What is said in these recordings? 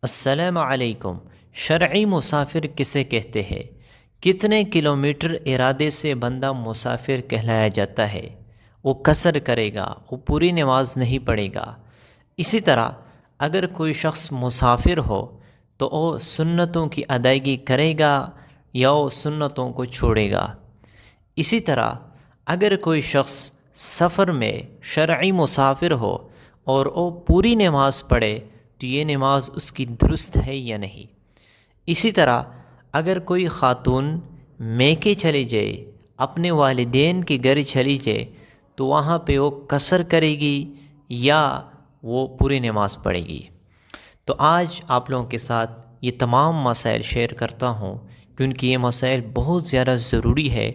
السلام علیکم۔ شرعی مسافر کسے کہتے ہیں؟ کتنے کلومیٹر ارادے سے بندہ مسافر کہلایا جاتا ہے؟ وہ قصر کرے گا، وہ پوری نماز نہیں پڑھے گا۔ اسی طرح اگر کوئی شخص مسافر ہو تو وہ سنتوں کی ادائیگی کرے گا یا وہ سنتوں کو چھوڑے گا۔ اسی طرح اگر کوئی شخص سفر میں شرعی مسافر ہو اور وہ پوری نماز پڑھے تو یہ نماز اس کی درست ہے یا نہیں۔ اسی طرح اگر کوئی خاتون میکے چلی جائے، اپنے والدین کے گھر چلی جائے تو وہاں پہ وہ قصر کرے گی یا وہ پوری نماز پڑھے گی۔ تو آج آپ لوگوں کے ساتھ یہ تمام مسائل شیئر کرتا ہوں کیونکہ یہ مسائل بہت زیادہ ضروری ہے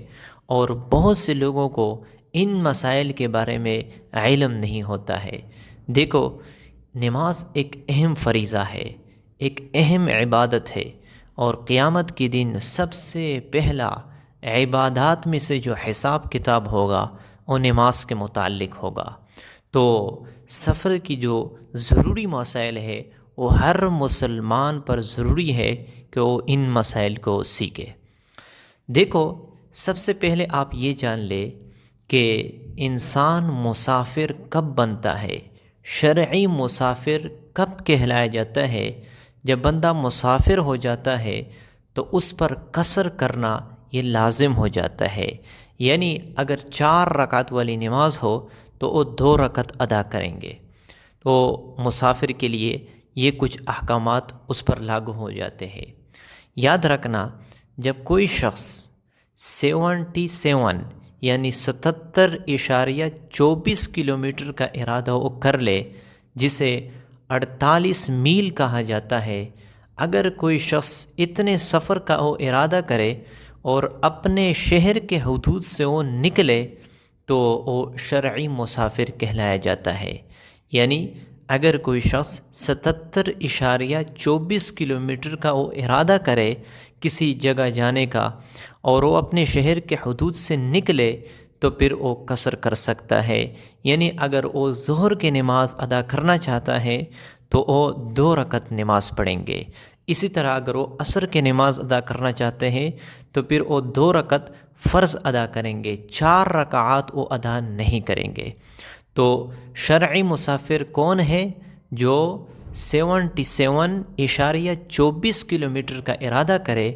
اور بہت سے لوگوں کو ان مسائل کے بارے میں علم نہیں ہوتا ہے۔ دیکھو، نماز ایک اہم فریضہ ہے، ایک اہم عبادت ہے، اور قیامت کے دن سب سے پہلا عبادات میں سے جو حساب کتاب ہوگا وہ نماز کے متعلق ہوگا۔ تو سفر کی جو ضروری مسائل ہے وہ ہر مسلمان پر ضروری ہے کہ وہ ان مسائل کو سیکھے۔ دیکھو، سب سے پہلے آپ یہ جان لے کہ انسان مسافر کب بنتا ہے، شرعی مسافر کب کہلایا جاتا ہے۔ جب بندہ مسافر ہو جاتا ہے تو اس پر قصر کرنا یہ لازم ہو جاتا ہے، یعنی اگر 4 رکعت والی نماز ہو تو وہ 2 رکعت ادا کریں گے۔ تو مسافر کے لیے یہ کچھ احکامات اس پر لاگو ہو جاتے ہیں۔ یاد رکھنا، جب کوئی شخص 77 یعنی 77.24 کلومیٹر کا ارادہ وہ کر لے، جسے 48 میل کہا جاتا ہے، اگر کوئی شخص اتنے سفر کا وہ ارادہ کرے اور اپنے شہر کے حدود سے وہ نکلے تو وہ شرعی مسافر کہلایا جاتا ہے۔ یعنی اگر کوئی شخص 77.24 کلومیٹر کا وہ ارادہ کرے کسی جگہ جانے کا اور وہ اپنے شہر کے حدود سے نکلے تو پھر وہ قصر کر سکتا ہے۔ یعنی اگر وہ ظہر کی نماز ادا کرنا چاہتا ہے تو وہ 2 رکعت نماز پڑھیں گے۔ اسی طرح اگر وہ عصر کی نماز ادا کرنا چاہتے ہیں تو پھر وہ 2 رکعت فرض ادا کریں گے، 4 رکعات وہ ادا نہیں کریں گے۔ تو شرعی مسافر کون ہے؟ جو 77.24 کلومیٹر کا ارادہ کرے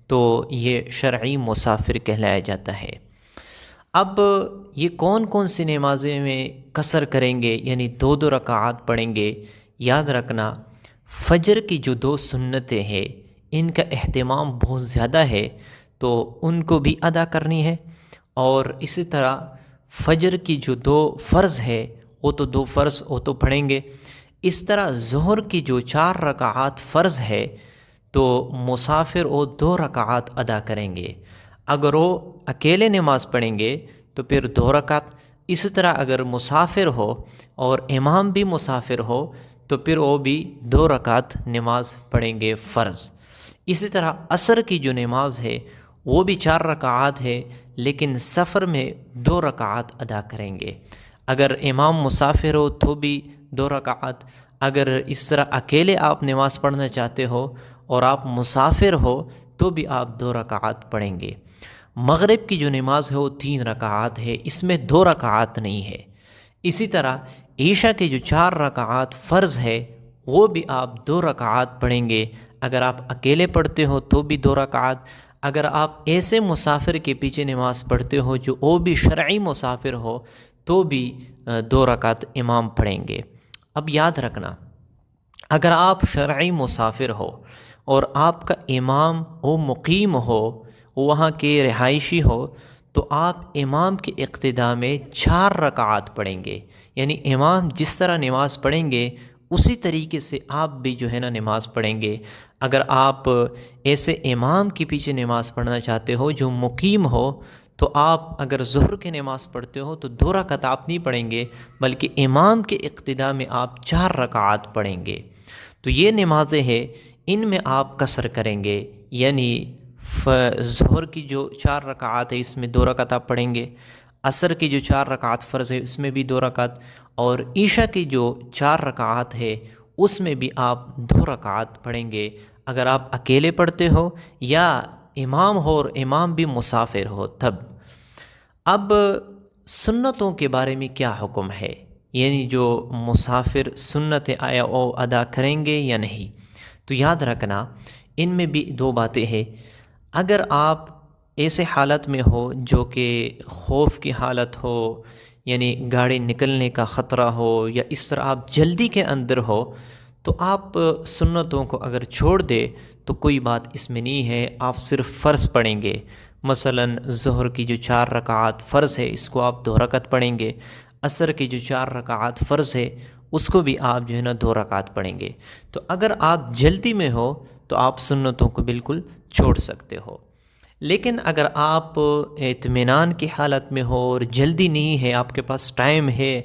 تو یہ شرعی مسافر کہلایا جاتا ہے۔ اب یہ کون کون سی نمازیں میں قصر کریں گے، یعنی 2 رکعات پڑھیں گے؟ یاد رکھنا، فجر کی جو 2 سنتیں ہیں ان کا اہتمام بہت زیادہ ہے تو ان کو بھی ادا کرنی ہے، اور اسی طرح فجر کی جو 2 فرض ہے وہ تو 2 فرض وہ تو پڑھیں گے۔ اس طرح ظہر کی جو 4 رکعات فرض ہے تو مسافر وہ 2 رکعات ادا کریں گے۔ اگر وہ اکیلے نماز پڑھیں گے تو پھر 2 رکعت۔ اسی طرح اگر مسافر ہو اور امام بھی مسافر ہو تو پھر وہ بھی 2 رکعت نماز پڑھیں گے فرض۔ اسی طرح عصر کی جو نماز ہے وہ بھی 4 رکعات ہے لیکن سفر میں 2 رکعات ادا کریں گے۔ اگر امام مسافر ہو تو بھی 2 رکعات، اگر اس طرح اکیلے آپ نماز پڑھنا چاہتے ہو اور آپ مسافر ہو تو بھی آپ 2 رکعات پڑھیں گے۔ مغرب کی جو نماز ہے وہ 3 رکعات ہے، اس میں 2 رکعات نہیں ہے۔ اسی طرح عشاء کے جو 4 رکعات فرض ہے وہ بھی آپ 2 رکعات پڑھیں گے۔ اگر آپ اکیلے پڑھتے ہو تو بھی 2 رکعات، اگر آپ ایسے مسافر کے پیچھے نماز پڑھتے ہو جو وہ بھی شرعی مسافر ہو تو بھی 2 رکعت امام پڑھیں گے۔ اب یاد رکھنا، اگر آپ شرعی مسافر ہو اور آپ کا امام وہ مقیم ہو، وہاں کے رہائشی ہو، تو آپ امام کے اقتداء میں 4 رکعات پڑھیں گے۔ یعنی امام جس طرح نماز پڑھیں گے اسی طریقے سے آپ بھی جو ہے نا نماز پڑھیں گے۔ اگر آپ ایسے امام کے پیچھے نماز پڑھنا چاہتے ہو جو مقیم ہو تو آپ اگر ظہر کی نماز پڑھتے ہو تو 2 رکعت آپ نہیں پڑھیں گے بلکہ امام کے اقتداء میں آپ 4 رکعات پڑھیں گے۔ تو یہ نمازیں ہیں، ان میں آپ قصر کریں گے، یعنی ظہر کی جو 4 رکعات ہے اس میں 2 رکعت آپ پڑھیں گے، عصر کی جو 4 رکعات فرض ہے اس میں بھی 2 رکعت، اور عشاء کی جو 4 رکعات ہے اس میں بھی آپ 2 رکعات پڑھیں گے، اگر آپ اکیلے پڑھتے ہو یا امام ہو اور امام بھی مسافر ہو تب۔ اب سنتوں کے بارے میں کیا حکم ہے، یعنی جو مسافر سنتیں آیا وہ ادا کریں گے یا نہیں؟ تو یاد رکھنا ان میں بھی 2 باتیں ہیں۔ اگر آپ ایسے حالت میں ہو جو کہ خوف کی حالت ہو، یعنی گاڑی نکلنے کا خطرہ ہو، یا اس طرح آپ جلدی کے اندر ہو، تو آپ سنتوں کو اگر چھوڑ دے تو کوئی بات اس میں نہیں ہے، آپ صرف فرض پڑھیں گے۔ مثلاً ظہر کی جو 4 رکعات فرض ہے اس کو آپ 2 رکعت پڑھیں گے، عصر کی جو 4 رکعات فرض ہے اس کو بھی آپ جو ہے نا 2 رکعت پڑھیں گے۔ تو اگر آپ جلدی میں ہو تو آپ سنتوں کو بالکل چھوڑ سکتے ہو، لیکن اگر آپ اطمینان کی حالت میں ہو اور جلدی نہیں ہے، آپ کے پاس ٹائم ہے،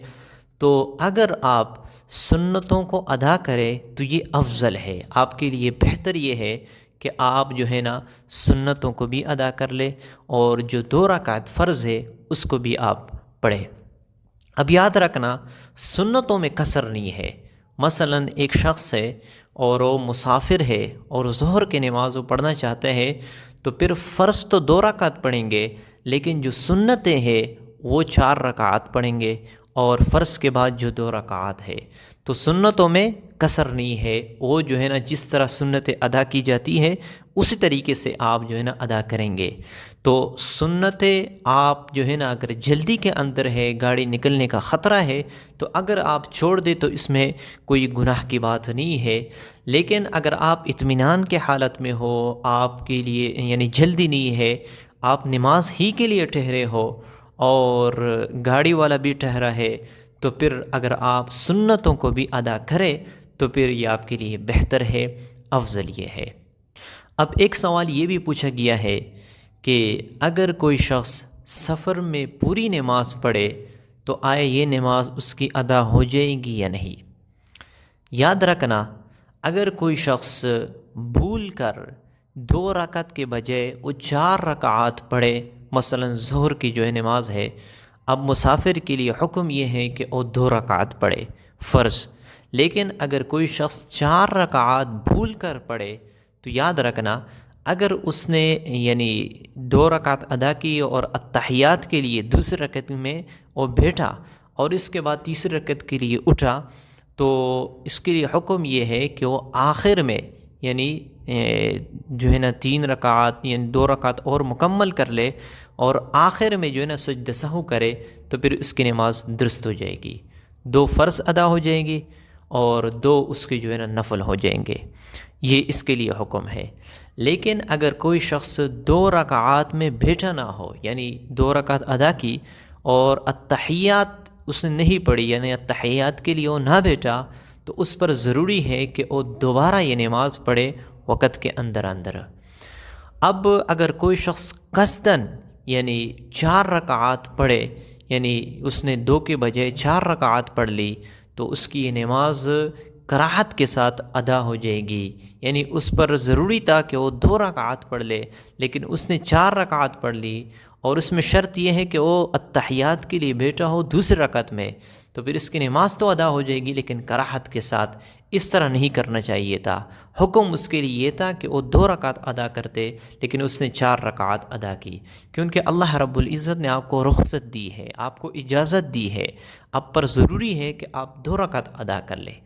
تو اگر آپ سنتوں کو ادا کریں تو یہ افضل ہے، آپ کے لیے بہتر یہ ہے کہ آپ جو ہے نا سنتوں کو بھی ادا کر لیں اور جو 2 رکعت فرض ہے اس کو بھی آپ پڑھیں۔ اب یاد رکھنا سنتوں میں قصر نہیں ہے۔ مثلاً ایک شخص ہے اور وہ مسافر ہے اور ظہر کی نماز وہ پڑھنا چاہتے ہیں، تو پھر فرض تو 2 رکعت پڑھیں گے، لیکن جو سنتیں ہیں وہ 4 رکعت پڑھیں گے، اور فرض کے بعد جو 2 رکعت ہے، تو سنتوں میں قصر نہیں ہے، وہ جو ہے نا جس طرح سنتیں ادا کی جاتی ہے اسی طریقے سے آپ جو ہے نا ادا کریں گے۔ تو سنتیں آپ جو ہے نا اگر جلدی کے اندر ہے، گاڑی نکلنے کا خطرہ ہے، تو اگر آپ چھوڑ دیں تو اس میں کوئی گناہ کی بات نہیں ہے، لیکن اگر آپ اطمینان کے حالت میں ہو، آپ کے لیے یعنی جلدی نہیں ہے، آپ نماز ہی کے لیے ٹھہرے ہو اور گاڑی والا بھی ٹھہرا ہے، تو پھر اگر آپ سنتوں کو بھی ادا کریں تو پھر یہ آپ کے لیے بہتر ہے، افضل یہ ہے۔ اب ایک سوال یہ بھی پوچھا گیا ہے کہ اگر کوئی شخص سفر میں پوری نماز پڑھے تو آیا یہ نماز اس کی ادا ہو جائے گی یا نہیں؟ یاد رکھنا اگر کوئی شخص بھول کر 2 رکعت کے بجائے وہ 4 رکعات پڑھے، مثلاً ظہر کی جو ہے نماز ہے، اب مسافر کے لیے حکم یہ ہے کہ وہ 2 رکعت پڑھے فرض، لیکن اگر کوئی شخص 4 رکعات بھول کر پڑھے تو یاد رکھنا اگر اس نے یعنی 2 رکعت ادا کی اور اتحیات کے لیے دوسری رکعت میں وہ بیٹھا اور اس کے بعد تیسری رکعت کے لیے اٹھا، تو اس کے لیے حکم یہ ہے کہ وہ آخر میں یعنی جو ہے نا 3 رکعات یعنی 2 رکعت اور مکمل کر لے اور آخر میں جو ہے نا سجدہ سہو کرے، تو پھر اس کی نماز درست ہو جائے گی، 2 فرض ادا ہو جائیں گی اور 2 اس کے جو ہے نا نفل ہو جائیں گے، یہ اس کے لیے حکم ہے۔ لیکن اگر کوئی شخص 2 رکعات میں بیٹھا نہ ہو، یعنی 2 رکعت ادا کی اور اتحیات اس نے نہیں پڑھی، یعنی اتحیات کے لیے وہ نہ بیٹھا، تو اس پر ضروری ہے کہ وہ دوبارہ یہ نماز پڑھے وقت کے اندر اندر۔ اب اگر کوئی شخص قصداً یعنی 4 رکعات پڑھے، یعنی اس نے 2 کے بجائے 4 رکعات پڑھ لی، تو اس کی یہ نماز کراہت کے ساتھ ادا ہو جائے گی، یعنی اس پر ضروری تھا کہ وہ 2 رکعات پڑھ لے، لیکن اس نے 4 رکعات پڑھ لی، اور اس میں شرط یہ ہے کہ وہ اتحیات کے لیے بیٹھا ہو دوسری رکعت میں، تو پھر اس کی نماز تو ادا ہو جائے گی لیکن کراہت کے ساتھ۔ اس طرح نہیں کرنا چاہیے تھا، حکم اس کے لیے یہ تھا کہ وہ 2 رکعت ادا کرتے، لیکن اس نے 4 رکعات ادا کی، کیونکہ اللہ رب العزت نے آپ کو رخصت دی ہے، آپ کو اجازت دی ہے، آپ پر ضروری ہے کہ آپ 2 رکعت ادا کر لیں۔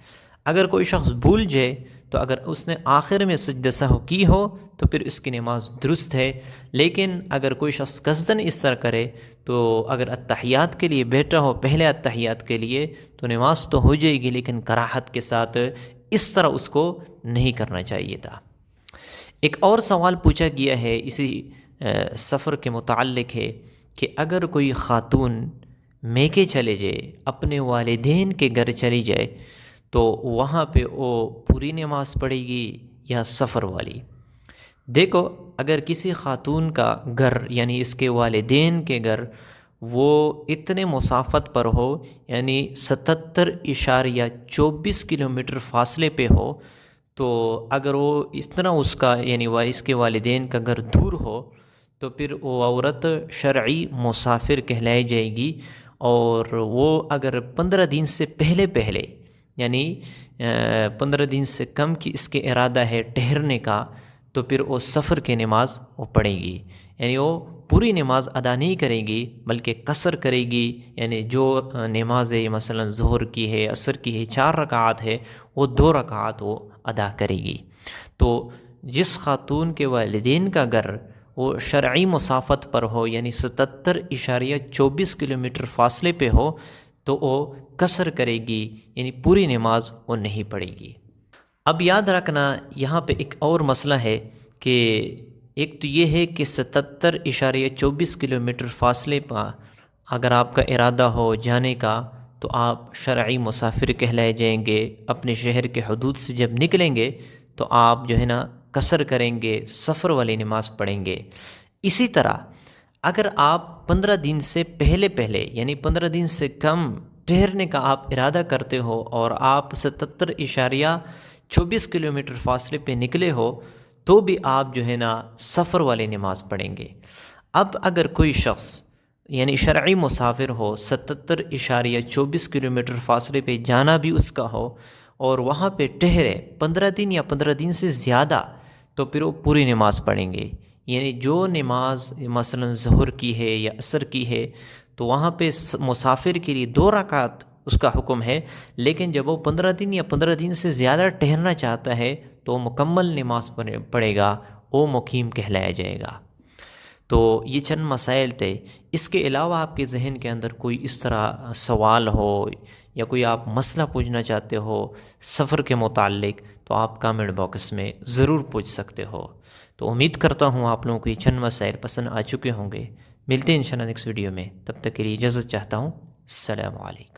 اگر کوئی شخص بھول جائے تو اگر اس نے آخر میں سجدہ سہو کی ہو تو پھر اس کی نماز درست ہے، لیکن اگر کوئی شخص قصداً اس طرح کرے تو اگر اتحیات کے لیے بیٹھا ہو پہلے اتحیات کے لیے تو نماز تو ہو جائے گی، لیکن کراہت کے ساتھ، اس طرح اس کو نہیں کرنا چاہیے تھا۔ ایک اور سوال پوچھا گیا ہے اسی سفر کے متعلق ہے کہ اگر کوئی خاتون میکے چلے جائے، اپنے والدین کے گھر چلی جائے، تو وہاں پہ وہ پوری نماز پڑھے گی یا سفر والی؟ دیکھو اگر کسی خاتون کا گھر یعنی اس کے والدین کے گھر وہ اتنے مسافت پر ہو، یعنی 77.24 کلومیٹر فاصلے پہ ہو، تو اگر وہ اس طرح اس کا یعنی اس کے والدین کا گھر دور ہو تو پھر وہ عورت شرعی مسافر کہلائی جائے گی، اور وہ اگر 15 دن سے پہلے یعنی 15 دن سے کم کی اس کے ارادہ ہے ٹھہرنے کا، تو پھر وہ سفر کی نماز وہ پڑھے گی، یعنی وہ پوری نماز ادا نہیں کرے گی بلکہ قصر کرے گی، یعنی جو نماز مثلا ظہر کی ہے، عصر کی ہے، 4 رکعات ہے، وہ 2 رکعات وہ ادا کرے گی۔ تو جس خاتون کے والدین کا گھر وہ شرعی مسافت پر ہو، یعنی 77.24 کلومیٹر فاصلے پہ ہو، تو وہ قصر کرے گی، یعنی پوری نماز وہ نہیں پڑھے گی۔ اب یاد رکھنا یہاں پہ ایک اور مسئلہ ہے کہ ایک تو یہ ہے کہ 77.24 کلومیٹر فاصلے پر اگر آپ کا ارادہ ہو جانے کا تو آپ شرعی مسافر کہلائے جائیں گے۔ اپنے شہر کے حدود سے جب نکلیں گے تو آپ جو ہے نا قصر کریں گے، سفر والی نماز پڑھیں گے۔ اسی طرح اگر آپ 15 دن سے پہلے یعنی 15 دن سے کم ٹھہرنے کا آپ ارادہ کرتے ہو اور آپ 77.24 کلومیٹر فاصلے پہ نکلے ہو تو بھی آپ جو ہے نا سفر والی نماز پڑھیں گے۔ اب اگر کوئی شخص یعنی شرعی مسافر ہو، 77.24 کلومیٹر فاصلے پہ جانا بھی اس کا ہو اور وہاں پہ ٹھہرے 15 دن یا 15 دن سے زیادہ، تو پھر وہ پوری نماز پڑھیں گے۔ یعنی جو نماز مثلا ظہر کی ہے یا عصر کی ہے تو وہاں پہ مسافر کے لیے 2 رکعت اس کا حکم ہے، لیکن جب وہ 15 دن یا 15 دن سے زیادہ ٹھہرنا چاہتا ہے تو وہ مکمل نماز پڑھے گا، وہ مقیم کہلایا جائے گا۔ تو یہ چند مسائل تھے۔ اس کے علاوہ آپ کے ذہن کے اندر کوئی اس طرح سوال ہو یا کوئی آپ مسئلہ پوچھنا چاہتے ہو سفر کے متعلق تو آپ کامنٹ باکس میں ضرور پوچھ سکتے ہو۔ تو امید کرتا ہوں آپ لوگوں کو یہ چند مسائل پسند آ چکے ہوں گے۔ ملتے ہیں انشاءاللہ نیکسٹ ویڈیو میں، تب تک کے لیے اجازت چاہتا ہوں۔ السلام علیکم۔